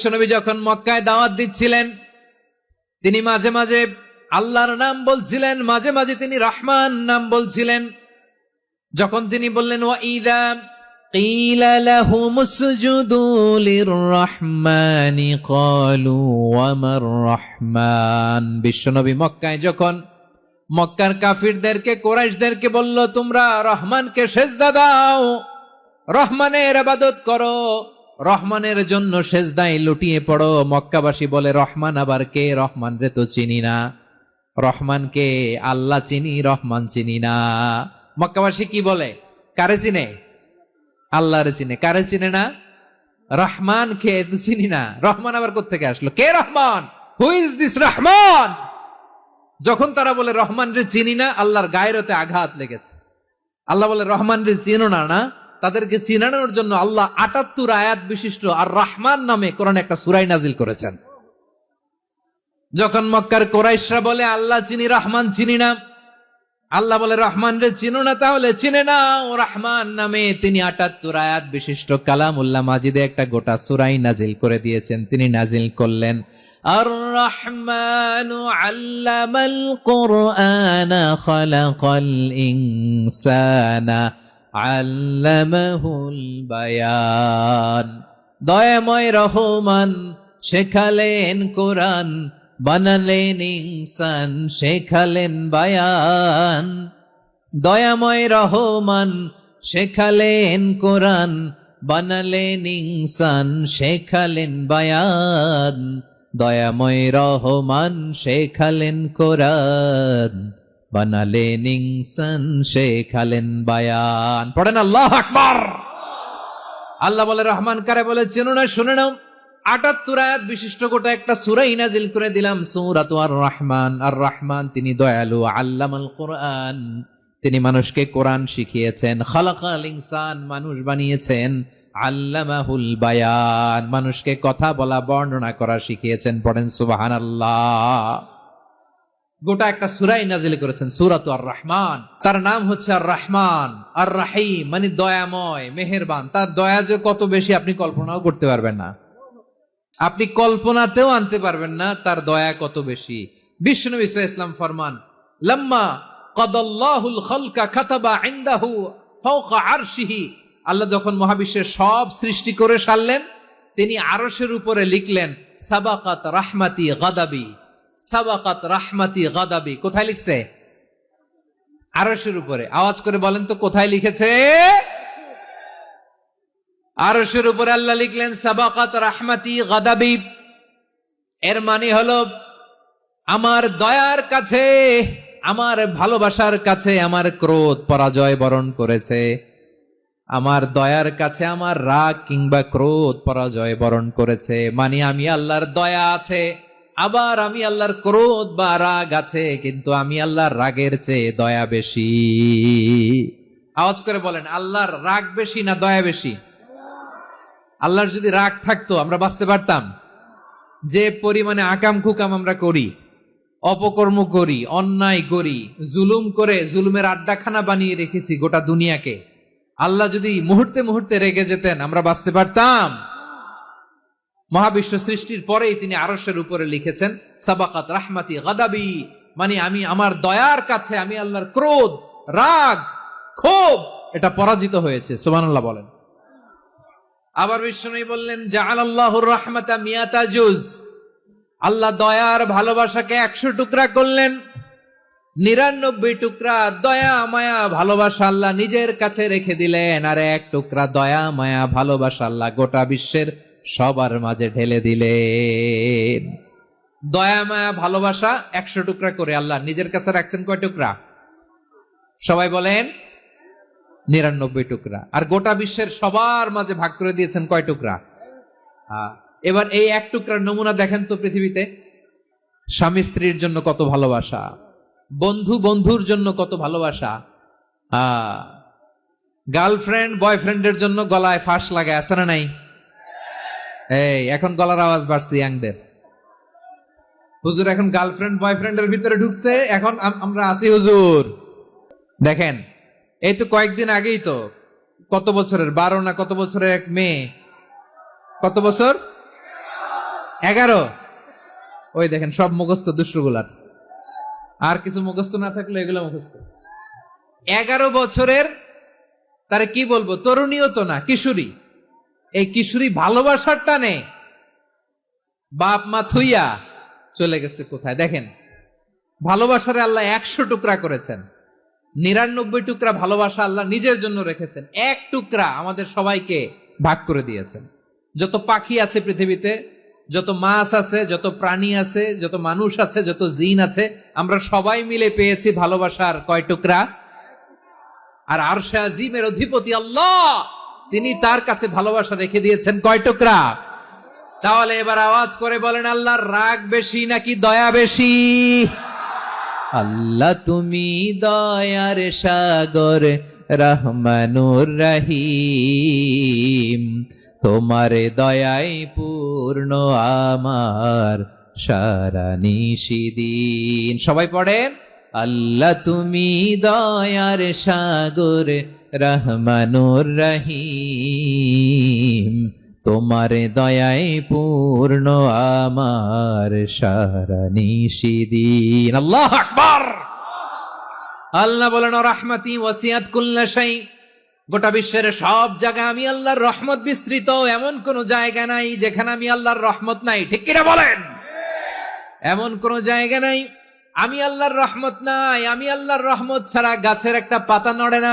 বিশ্বনবী যখন মক্কায় দাওয়াত দিচ্ছিলেন, তিনি মাঝে মাঝে আল্লাহর নাম বলছিলেন, মাঝে মাঝে তিনি রহমান নাম বলছিলেন। যখন তিনি বললেন ওয়াইদা কিলা লাহুমুসজুদু লিররহমানি ক্বালু ওয়ামার রহমান। বিশ্বনবী মক্কায় যখন মক্কার কাফিরদেরকে, কুরাইশদেরকে বলল, তোমরা রহমানকে সেজদা দাও, রহমানের ইবাদত করো, রহমানের জন্য সেজদায় লুটিয়ে পড়ো। মক্কাবাসী বলে, রহমান আবার কে? রহমান রে তো চিনি না। রহমানকে? আল্লাহ চিনি, রহমান চিনি না। মক্কাবাসী কি বলে? কারে চিনে? আল্লাহরে চিনে। কারে চিনে না? রহমান কে তো চিনি না। রহমান আবার কোত্থেকে আসলো? কে Rahman? Who is this Rahman? যখন তারা বলে রহমান রে চিনি না, আল্লাহর গায়রতে আঘাত লেগেছে। আল্লাহ বলে রহমান রে চিনো না, না? তাদেরকে চিনানোর জন্য আল্লাহ ৭৮ আয়াত বিশিষ্ট আর রহমান নামে কোরআনে একটা সূরা নাজিল করেছেন। যখন মক্কার কুরাইশরা বলে আল্লাহ চিনি, রহমান চিনি না, আল্লাহ বলে রহমান রে চিনো না, তাহলে চিনে নাও রহমান নামে। তিনি ৭৮ আয়াত বিশিষ্ট কালামুল্লাহ মাজিদে একটা গোটা সূরা নাজিল করে দিয়েছেন। তিনি নাজিল করলেন, আর রহমানু আল্লামাল কুরআনা খালাকাল ইনসানা আল্লামাহুল বায়ান। দয়াময় রহমান শেখালেন কোরআন, বানালেন ইনসান, শেখালেন বায়ান। দয়াময় রহমান শেখালেন কোরআন, বানালেন ইনসান, শেখালেন বায়ান। দয়াময় রহমান শেখালেন কোরআন, বানালেন ইনসান, শেখালেন বায়ান। পড়েন আল্লাহু আকবার। আল্লাহ বলে রহমান কারে বলে চেনো না? শুনে নাও, ৭৮ আয়াত বিশিষ্ট গোটা একটা সূরা নাজিল করে দিলাম, সূরাতু আর রহমান। আর রহমান তিনি দয়ালু, আল্লামাল কোরআন, তিনি মানুষকে কোরআন শিখিয়েছেন। খালাকাল ইনসান, মানুষ বানিয়েছেন। আল্লামাহুল বায়ান, মানুষকে কথা বলা, বর্ণনা করা শিখিয়েছেন। পড়েন সুবহানাল্লাহ। গোটা একটা সূরা নাজিল করেছেন, সূরাতু আর রহমান। তার নাম হচ্ছে আর রহমান। আর রাহিম মানে দয়াময়, মেহেরবান। তার দয়া যে কত বেশি আপনি কল্পনাও করতে পারবেন না, আপনি কল্পনাতেও আনতে পারবেন না তার দয়া কত বেশি। বিশ্বনবী সাল্লাল্লাহু আলাইহি ওয়াসাল্লাম ফরমান, লাম্মা কাদাল্লাহুল খালকা কাতাবা ইনদাহু ফাওকা আরশিহি। আল্লাহ যখন মহাবিশ্বের সব সৃষ্টি করে সারলেন, তিনি আরশের উপরে লিখলেন, সাবাকাত রাহমাতি গাদাবি, সাবাকাত রাহমাতি গাদাবি। কোথায় লিখছে? আরশের উপরে। আওয়াজ করে বলেন তো কোথায় লিখেছে? আরশের উপরে আল্লাহ লিখলেন সাবাকাত রাহমাতি গাদাবি। এর মানে হলো আমার দয়ার কাছে, আমার ভালোবাসার কাছে আমার ক্রোধ পরাজয় বরণ করেছে। আমার দয়ার কাছে আমার রাগ কিংবা ক্রোধ পরাজয় বরণ করেছে। মানে আমি আল্লাহর দয়া আছে, আবার আমি আল্লাহর ক্রোধ বা রাগ আছে, কিন্তু আমি আল্লাহর রাগের চেয়ে দয়া বেশি। আওয়াজ করে বলেন, আল্লাহর রাগ বেশি না দয়া বেশি? আল্লাহর যদি রাগ থাকতো আমরা বাঁচতে পারতাম? যে পরিমাণে আকাম খুকাম আমরা করি, অপকর্ম করি, অন্যায় করি, জুলুম করে জুলুমের আড্ডাখানা বানিয়ে রেখেছি গোটা দুনিয়াকে, আল্লাহ যদি মুহূর্তে মুহূর্তে রেগে যেতেন আমরা বাঁচতে পারতাম? মহাবিশ্ব সৃষ্টির পরেই তিনি আরশের উপরে লিখেছেন সাবাকাত রাহমাতি গাদাবি, মানে আমি আমার দয়ার কাছে আমি আল্লাহর ক্রোধ, রাগ, ক্ষোভ এটা পরাজিত হয়েছে। সুবহানাল্লাহ বলেন। আবার বিষ্ণু বললেন, জাআলাল্লাহুর রাহমাতা মিয়াতা জুজ। আল্লাহ দয়ার ভালোবাসাকে ১০০ টুকরা করলেন। ৯৯ টুকরা দয়া মায়া ভালোবাসা আল্লাহ নিজের কাছে রেখে দিলেন, আর ১ টুকরা দয়া মায়া ভালোবাসা আল্লাহ গোটা বিশ্বের সবার মাঝে ঢেলে দিলেন। দয়া মায়া ভালোবাসা ১০০ টুকরা করে আল্লাহ নিজের কাছে রাখছেন কয় টুকরা? সবাই বলেন ৯৯ টুকরা। আর গোটা বিশ্বের সবার মাঝে ভাগ করে দিয়েছেন কয় টুকরা? এবার এই ১ টুকরার নমুনা দেখেন তো পৃথিবীতে। স্বামী স্ত্রীর জন্য কত ভালোবাসা, বন্ধু বন্ধুর জন্য কত ভালোবাসা, গার্লফ্রেন্ড বয়ফ্রেন্ডের জন্য গলায় ফাঁস লাগায়, আছে না নাই? এই এখন গলার আওয়াজ বাড়ছে ইয়াংদের। হুজুর এখন গার্লফ্রেন্ড বয়ফ্রেন্ডের ভিতরে ঢুকছে, এখন আমরা আছি হুজুর। দেখেন এই তো কয়েকদিন আগেই তো, কত বছরের ১২ না কত বছরের এক মেয়ে, কত বছর 11। ওই দেখেন সব মুখস্থ দুষ্টগুলার, আর কিছু মুখস্থ না থাকলে এগুলো মুখস্থ। 11 বছরের, তারে কি বলবো, তরুণীও তো না, কিশোরী। এই কিশোরী ভালোবাসার টানে বাপ মা থুইয়া চলে গেছে কোথায়। দেখেন ভালোবাসারে আল্লাহ 100 টুকরা করেছেন, 99 টুকরা ভালোবাসা আল্লাহ নিজের জন্য রেখেছেন, 1 টুকরা আমাদের সবাইকে ভাগ করে দিয়েছেন। যত পাখি আছে পৃথিবীতে, যত মাছ আছে, যত প্রাণী আছে, যত মানুষ আছে, যত জিন আছে, আমরা সবাই মিলে পেয়েছি ভালোবাসার কয় টুকরা? আর আরশে আজিমের অধিপতি আল্লাহ, তিনি তার কাছে ভালোবাসা রেখে দিয়েছেন কয় টুকরা? তাহলে এবার আওয়াজ করে বলেন, আল্লাহর রাগ বেশি নাকি দয়া বেশি? আল্লাহ তুমি দয়ার সাগর, রহমানুর রহিম, তোমার দয়াই পূর্ণ আমার সারা নিশিদিন। সবাই পড়েন, আল্লাহ তুমি দয়ার সাগর, রহমানুর রহিম, তোমার দয়াই পূর্ণ আমার সারা নিশিদিন। আল্লাহু আকবার। আল্লাহ বলেন, রাহমাতি ওয়াসিআত কুল্লা শাই, গোটা বিশ্বের সব জায়গায় আমি আল্লাহর রহমত বিস্তৃত, এমন কোন জায়গা নাই যেখানে আমি আল্লাহর রহমত নাই। ঠিক কিনা বলেন? এমন কোন জায়গা নাই আমি আল্লাহর রহমত নাই। আমি আল্লাহর রহমত ছাড়া গাছের একটা পাতা নড়ে না,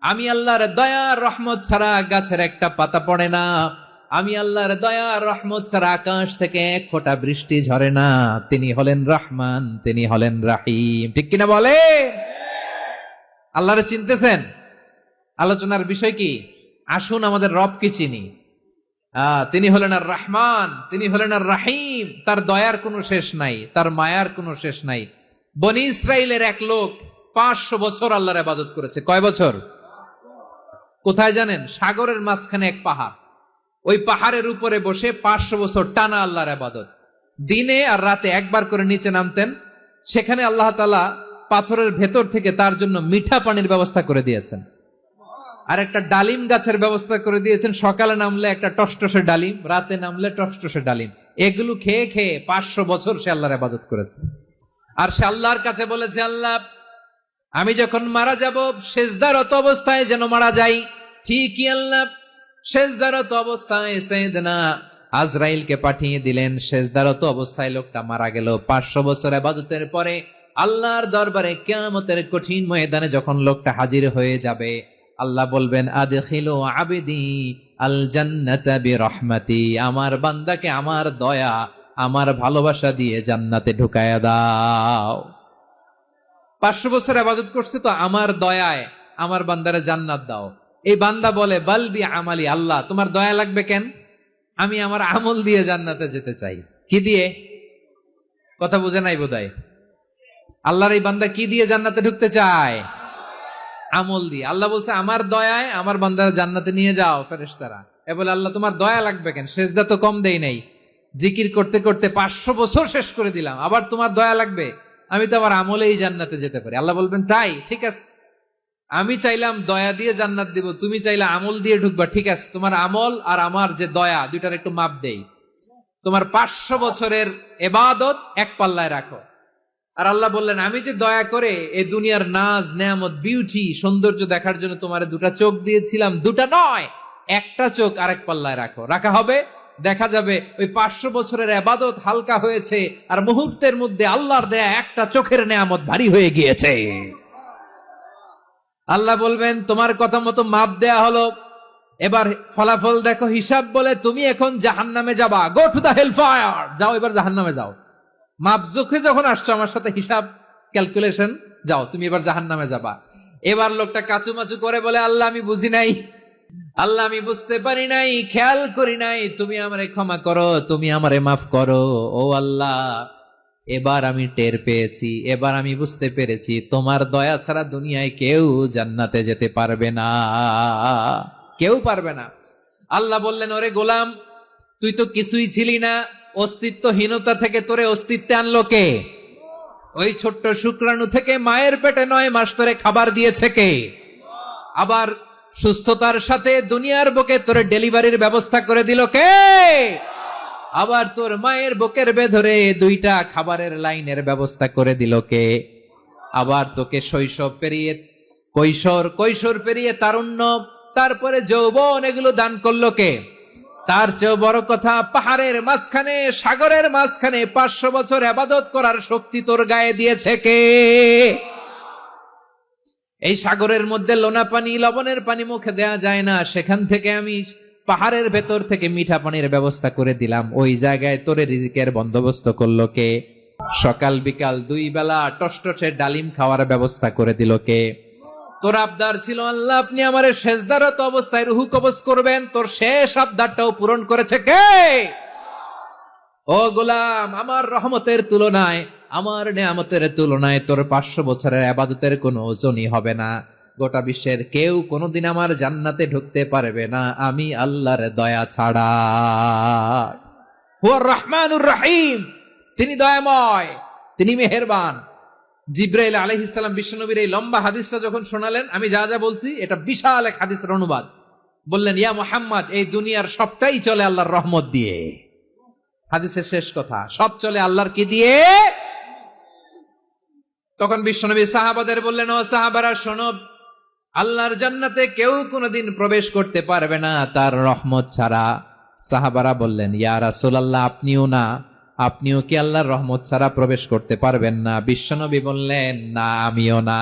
আমি আল্লাহর দয়ার রহমত ছাড়া গাছের একটা পাতা পড়ে না, আমি আল্লাহর দয়ার রহমত ছাড়া আকাশ থেকে এক ফোঁটা বৃষ্টি ঝরে না। তিনি হলেন রহমান, তিনি হলেন রাহিম। ঠিক কিনা বলে? আল্লাহরে চিনতেছেন? আলোচনার বিষয় কি? আসুন আমাদের রবকে চিনি। তিনি হলেন আর রহমান, তিনি হলেন আর রাহিম। তার দয়ার কোনো শেষ নাই, তার মায়ার কোনো শেষ নাই। বনি ইসরাইলের এক লোক 500 বছর আল্লাহর ইবাদত করেছে। কয় বছর? কোথায় জানেন? সাগরের মাঝখানে এক পাহাড়, ওই পাহাড়ের উপরে বসে 500 বছর টানা আল্লাহর ইবাদত। দিনে আর রাতে একবার করে নিচে নামতেন। সেখানে আল্লাহ তাআলা পাথরের ভেতর থেকে তার জন্য মিঠা পানির ব্যবস্থা করে দিয়েছেন, আর একটা ডালিম গাছের ব্যবস্থা করে দিয়েছেন। সকালে নামলে একটা টসটসে ডালিম, রাতে নামলে টসটসে ডালিম। এগুলো খেয়ে খেয়ে 500 বছর সে আল্লাহর ইবাদত করেছে। আর সে আল্লাহর কাছে বলেছে, আল্লাহ আমি যখন মারা যাব সেজদারত অবস্থায় যেন মারা যাই। ঠিকই আল্লাহ সেজদারত অবস্থায় সাইয়েদনা আজরাইলকে পাঠিয়ে দিলেন। সেজদারত অবস্থায় লোকটা মারা গেল। 500 বছর ইবাদতের পরে আল্লাহর দরবারে কিয়ামতের কঠিন ময়দানে যখন লোকটা হাজির হয়ে যাবে, আল্লাহ বলবেন, আদখিলু আবদি আল জান্নাতা বিরহমাতি, আমার বান্দাকে আমার দয়া, আমার ভালোবাসা দিয়ে জান্নাতে ঢুকায়া দাও। 500 বছর ইবাদত করছে তো আমার দয়ায় আমার বান্দারে জান্নাত দাও। এই বান্দা বলে, বালবি আমালি, আল্লাহ তোমার দয়া লাগবে কেন? আমি আমার আমল দিয়ে জান্নাতে যেতে চাই। কি দিয়ে? কথা বুঝে নাই বোধহয়। আল্লাহর এই বান্দা কি দিয়ে জান্নাতে ঢুকতে চায়? আমল দিয়ে। আল্লাহ বলছে, আমার দয়ায় আমার বান্দারা জান্নাতে নিয়ে যাও ফেরেশতারা। এ বলে, আল্লাহ তোমার দয়া লাগবে কেন? সেজদা তো কম দেই নাই, জিকির করতে করতে 500 বছর শেষ করে দিলাম, আবার তোমার দয়া লাগবে? আমি তো আমার আমলেই জান্নাতে যেতে পারি। আল্লাহ বলবেন, তাই ঠিক আছে, আমি চাইলাম দয়া দিয়ে জান্নাত দিব, তুমি চাইলে আমল দিয়ে ঢুকবা। ঠিক আছে, তোমার আমল আর আমার যে দয়া, দুইটার একটু মাপ দেই। তোমার 500 বছরের ইবাদত এক পাল্লায় রাখো। আর আল্লাহ বললেন, আমি যে দয়া করে এই দুনিয়ার নাজ নেয়ামত বিউটি সৌন্দর্য দেখার জন্য তোমার 2টা চোখ দিয়েছিলাম, 2টা নয়, একটা চোখ আরেক পাল্লায় রাখো। রাখা হবে, দেখা যাবে ওই 500 বছরের ইবাদত হালকা হয়েছে, আর মুহূর্তের মধ্যে আল্লাহর দেয়া একটা চোখের নেয়ামত ভারী হয়ে গিয়েছে। আল্লাহ বলবেন, তোমার কথা মতো মাপ দেয়া হলো, এবার ফলাফল দেখো, হিসাব বলে তুমি এখন জাহান্নামে যাবা। Go to the hell fire, যাও এবার জাহান্নামে যাও। মাপ জোখে যখন আসছো আমার সাথে হিসাব ক্যালকুলেশন, যাও তুমি এবার জাহান্নামে যাবা। এবার লোকটা কাচুমাচু করে বলে, আল্লাহ আমি বুঝি নাই, আল্লাহ আমি বুঝতে পারি নাই, খেয়াল করি নাই, তুমি আমারে ক্ষমা করো, তুমি আমারে মাফ করো। ও আল্লাহ, এবার আমি টের পেয়েছি, এবার আমি বুঝতে পেরেছি, তোমার দয়া ছাড়া দুনিয়ায় কেউ জান্নাতে যেতে পারবে না, কেউ পারবে না। আল্লাহ বললেন, ওরে গোলাম, তুই তো কিছুই ছিলি না, অস্তিত্বহীনতা থেকে তোরে অস্তিত্বে আনলো কে? ওই ছোট্ট শুক্রাণু থেকে মায়ের পেটে 9 মাস তোরে খাবার দিয়েছে কে? আবার সুস্থতার সাথে দুনিয়ার বুকে তোরে ডেলিভারির ব্যবস্থা করে দিল কে? আবার তোর মায়ের বুকের ভেতরে 2টা খাবারের লাইনের ব্যবস্থা করে দিল কে? আবার তোকে শৈশব পেরিয়ে কৈশোর পেরিয়ে তারুণ্য, তারপরে যৌবন, এগুলো দান করলো কে? তার চেয়েও বড় কথা, পাহাড়ের মাঝখানে, সাগরের মাঝখানে 500 বছর ইবাদত করার শক্তি তোর গায়ে দিয়েছে কে? এই সাগরের মধ্যে লোনা পানি, লবণের পানি মুখে দেয়া যায় না, সেখান থেকে আমি পাহাড়ের ভেতর থেকে মিঠা পানির ব্যবস্থা করে দিলাম। ওই জায়গায় তোরে রিজিকের বন্দোবস্ত করলো কে? সকাল বিকাল 2 বেলা টসটসে ডালিম খাওয়ার ব্যবস্থা করে দিল কে? তোর আবদার ছিল আল্লাহ আপনি আমার সেজদারত অবস্থায় রুহু কবজ করবেন, তোর শেষ আবদারটাও পূরণ করেছে কে? ও গোলাম, আমার রহমতের তুলনায়, আমার নেয়ামতের তুলনায় তোর 500 বছরের ইবাদতের কোনো ওজনই হবে না। গোটা বিশ্বের কেউ কোনোদিন আমার জান্নাতে ঢুকতে পারবে না আমি আল্লাহর দয়া ছাড়া। হুয়ার রহমানুর রহিম, তিনি দয়াময়, তিনি মেহেরবান। জিব্রাইল আলাইহিস সালাম বিশ্বনবীর এই লম্বা হাদিসটা যখন শোনালেন, আমি যা যা বলছি এটা বিশাল এক হাদিসের অনুবাদ, বললেন ইয়া মুহাম্মদ, এই দুনিয়ার সবটাই চলে আল্লাহর রহমত দিয়ে। হাদিসের শেষ কথা, সব চলে আল্লাহর কি দিয়ে? তখন বিশ্বনবী সাহাবাদের বললেন, ও সাহাবারা শোনো, আল্লাহর জান্নাতে কেউ কোনোদিন প্রবেশ করতে পারবে না তার রহমত ছাড়া। সাহাবারা বললেন, ইয়া রাসূলুল্লাহ, আপনিও না? আপনিও কি আল্লাহর রহমত ছাড়া প্রবেশ করতে পারবেন না? বিশ্বনবী বললেন, না, আমিও না।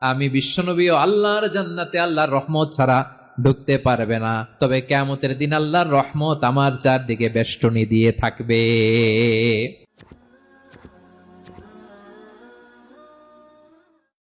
আমি বিশ্বনবীও আল্লাহর জান্নাতে আল্লাহর রহমত ছাড়া ঢুকতে পারবে না, তবে কিয়ামতের দিন আল্লাহর রহমত আমার চারদিকে বেষ্টনী দিয়ে থাকবে।